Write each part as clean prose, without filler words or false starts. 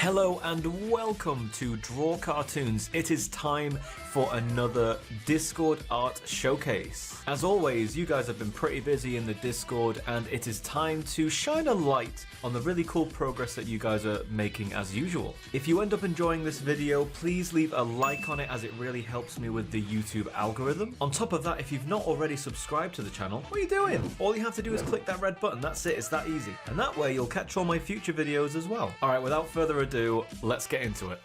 Hello and welcome to Draw Cartoons. It is time for another Discord art showcase. As always, you guys have been pretty busy in the Discord and it is time to shine a light on the really cool progress that you guys are making as usual. If you end up enjoying this video, please leave a like on it as it really helps me with the YouTube algorithm. On top of that, if you've not already subscribed to the channel, what are you doing? All you have to do is click that red button, that's it, it's that easy. And that way you'll catch all my future videos as well. Alright, without further ado, let's get into it.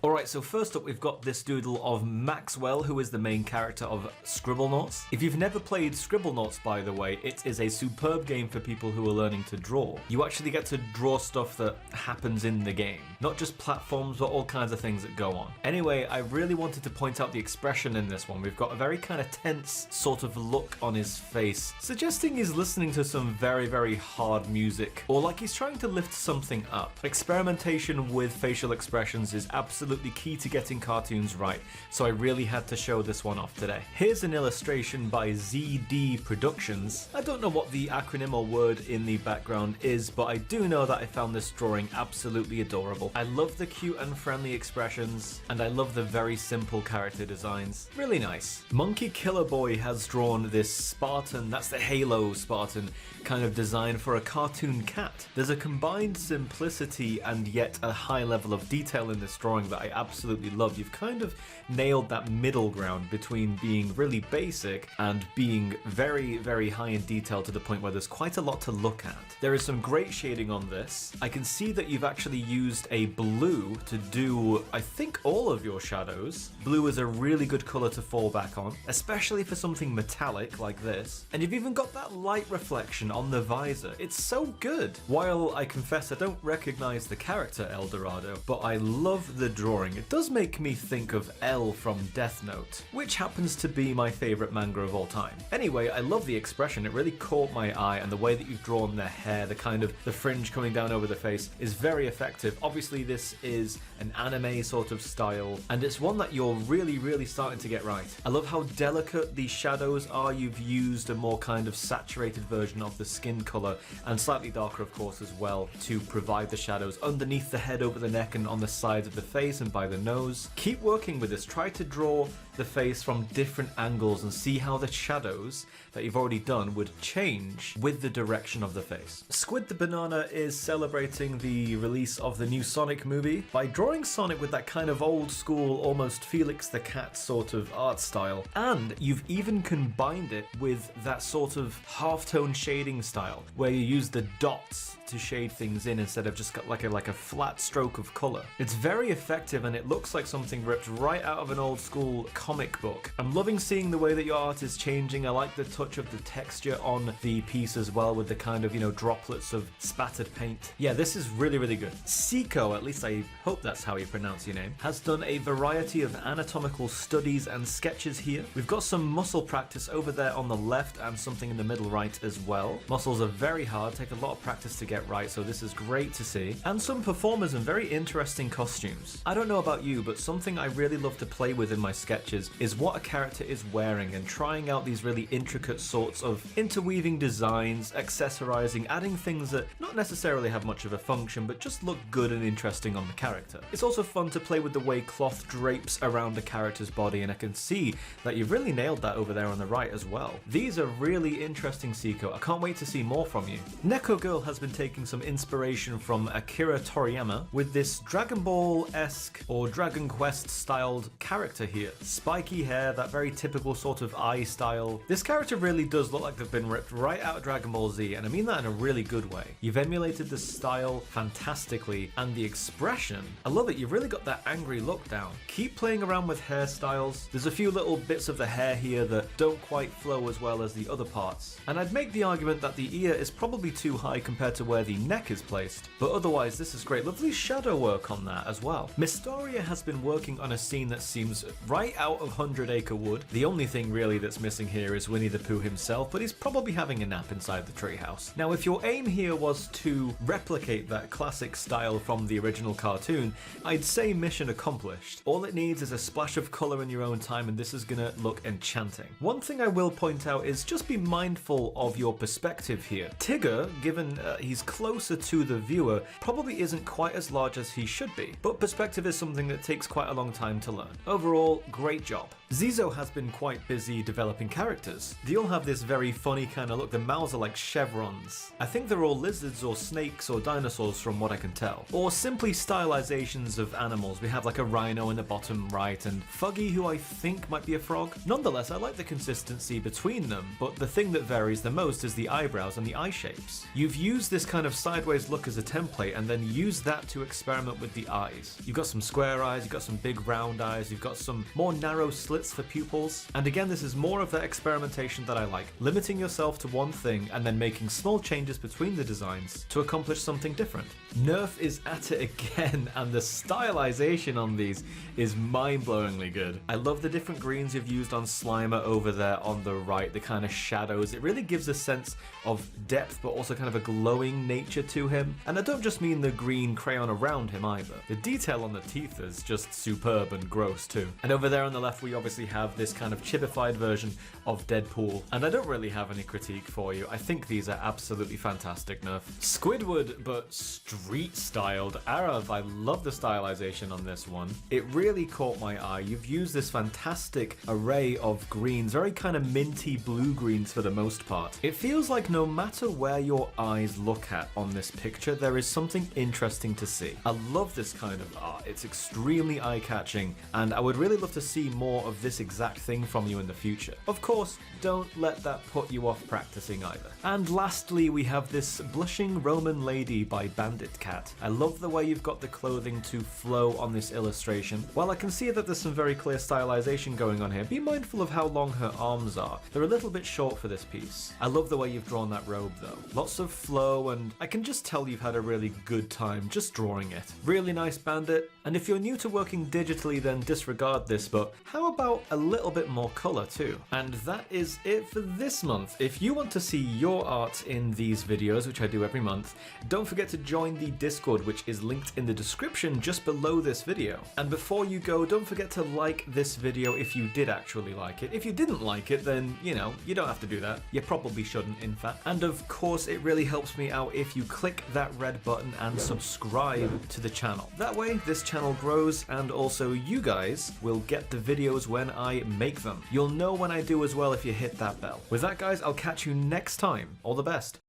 Alright, so first up we've got this doodle of Maxwell, who is the main character of Scribblenauts. If you've never played Scribblenauts, by the way, it is a superb game for people who are learning to draw. You actually get to draw stuff that happens in the game, not just platforms, but all kinds of things that go on. Anyway, I really wanted to point out the expression in this one. We've got a very kind of tense sort of look on his face, suggesting he's listening to some very, very hard music, or like he's trying to lift something up. Experimentation with facial expressions is absolutely key to getting cartoons right, so I really had to show this one off today. Here's an illustration by ZD Productions. I don't know what the acronym or word in the background is, but I do know that I found this drawing absolutely adorable. I love the cute and friendly expressions, and I love the very simple character designs. Really nice. Monkey Killer Boy has drawn this Spartan, that's the Halo Spartan, kind of design for a cartoon cat. There's a combined simplicity and yet a high level of detail in this drawing that I absolutely love. You've kind of nailed that middle ground between being really basic and being very, very high in detail to the point where there's quite a lot to look at. There is some great shading on this. I can see that you've actually used a blue to do, I think, all of your shadows. Blue is a really good color to fall back on, especially for something metallic like this. And you've even got that light reflection on the visor. It's so good. While I confess I don't recognize the character El Dorado, but I love the drawing. It does make me think of L from Death Note, which happens to be my favorite manga of all time. Anyway, I love the expression. It really caught my eye, and the way that you've drawn the hair, the kind of the fringe coming down over the face is very effective. Obviously this is an anime sort of style, and it's one that you're really starting to get right. I love how delicate the shadows are. You've used a more kind of saturated version of the skin color, and slightly darker of course as well, to provide the shadows underneath the head, over the neck, and on the sides of the face and by the nose. Keep working with this. Try to draw the face from different angles and see how the shadows that you've already done would change with the direction of the face. Squid the Banana is celebrating the release of the new Sonic movie by drawing Sonic with that kind of old school, almost Felix the Cat sort of art style, and you've even combined it with that sort of halftone shading style where you use the dots to shade things in instead of just like a flat stroke of color. It's very effective and it looks like something ripped right out of an old school comic book. I'm loving seeing the way that your art is changing. I like the touch of the texture on the piece as well, with the kind of, you know, droplets of spattered paint. Yeah, this is really good. Seiko, at least I hope that's how you pronounce your name, has done a variety of anatomical studies and sketches here. We've got some muscle practice over there on the left and something in the middle right as well. Muscles are very hard, take a lot of practice to get right, so this is great to see. And some performers and very interesting costumes. I don't know about you, but something I really love to play with in my sketches is what a character is wearing and trying out these really intricate sorts of interweaving designs, accessorizing, adding things that not necessarily have much of a function but just look good and interesting on the character. It's also fun to play with the way cloth drapes around a character's body, and I can see that you've really nailed that over there on the right as well. These are really interesting, Seiko. I can't wait to see more from you. Neko Girl has been taking some inspiration from Akira Toriyama with this Dragon Ball-esque or Dragon Quest styled character here. Spiky hair, that very typical sort of eye style. This character really does look like they've been ripped right out of Dragon Ball Z, and I mean that in a really good way. You've emulated the style fantastically, and the expression, I love it. You've really got that angry look down. Keep playing around with hairstyles. There's a few little bits of the hair here that don't quite flow as well as the other parts, and I'd make the argument that the ear is probably too high compared to where the neck is placed, but otherwise this is great. Lovely shadow work on that as well. Miss Memoria has been working on a scene that seems right out of 100 Acre Wood. The only thing really that's missing here is Winnie the Pooh himself, but he's probably having a nap inside the treehouse. Now, if your aim here was to replicate that classic style from the original cartoon, I'd say mission accomplished. All it needs is a splash of colour in your own time, and this is gonna look enchanting. One thing I will point out is just be mindful of your perspective here. Tigger, given he's closer to the viewer, probably isn't quite as large as he should be, but perspective is something that takes quite a long time to learn. Overall, great job. Zizo has been quite busy developing characters. They all have this very funny kind of look. The mouths are like chevrons. I think they're all lizards or snakes or dinosaurs from what I can tell. Or simply stylizations of animals. We have like a rhino in the bottom right and Fuggy, who I think might be a frog. Nonetheless, I like the consistency between them, but the thing that varies the most is the eyebrows and the eye shapes. You've used this kind of sideways look as a template and then used that to experiment with the eyes. You've got some square eyes, you've got some big round eyes, you've got some more narrow slits for pupils. And again, this is more of that experimentation that I like. Limiting yourself to one thing and then making small changes between the designs to accomplish something different. Nerf is at it again, and the stylization on these is mind-blowingly good. I love the different greens you've used on Slimer over there on the right, the kind of shadows. It really gives a sense of depth, but also kind of a glowing nature to him. And I don't just mean the green crayon around him either. The detail on the teeth is just superb and gross too. And over there on the left, we obviously have this kind of chibified version of Deadpool. And I don't really have any critique for you. I think these are absolutely fantastic, Nerf. Squidward, but street-styled. Arav, I love the stylization on this one. It really caught my eye. You've used this fantastic array of greens, very kind of minty blue greens for the most part. It feels like no matter where your eyes look at on this picture, there is something interesting to see. I love this kind of art. It's extremely eye-catching, and I would really love to see more of this exact thing from you in the future. Of course, don't let that put you off practicing either. And lastly, we have this Blushing Roman Lady by Bandit Cat. I love the way you've got the clothing to flow on this illustration. While I can see that there's some very clear stylization going on here, be mindful of how long her arms are. They're a little bit short for this piece. I love the way you've drawn that robe though. Lots of flow, and I can just tell you've had a really good time just drawing it. Really nice, Bandit. And if you're new to working digitally, then disregard this, but how about a little bit more color too? And that is it for this month. If you want to see your art in these videos, which I do every month, don't forget to join the Discord, which is linked in the description just below this video. And before you go, don't forget to like this video if you did actually like it. If you didn't like it, then, you know, you don't have to do that. You probably shouldn't, in fact. And of course, it really helps me out if you click that red button and subscribe to the channel. That way, this channel grows, and also you guys will get the videos when I make them. You'll know when I do as well if you hit that bell. With that, guys, I'll catch you next time. All the best.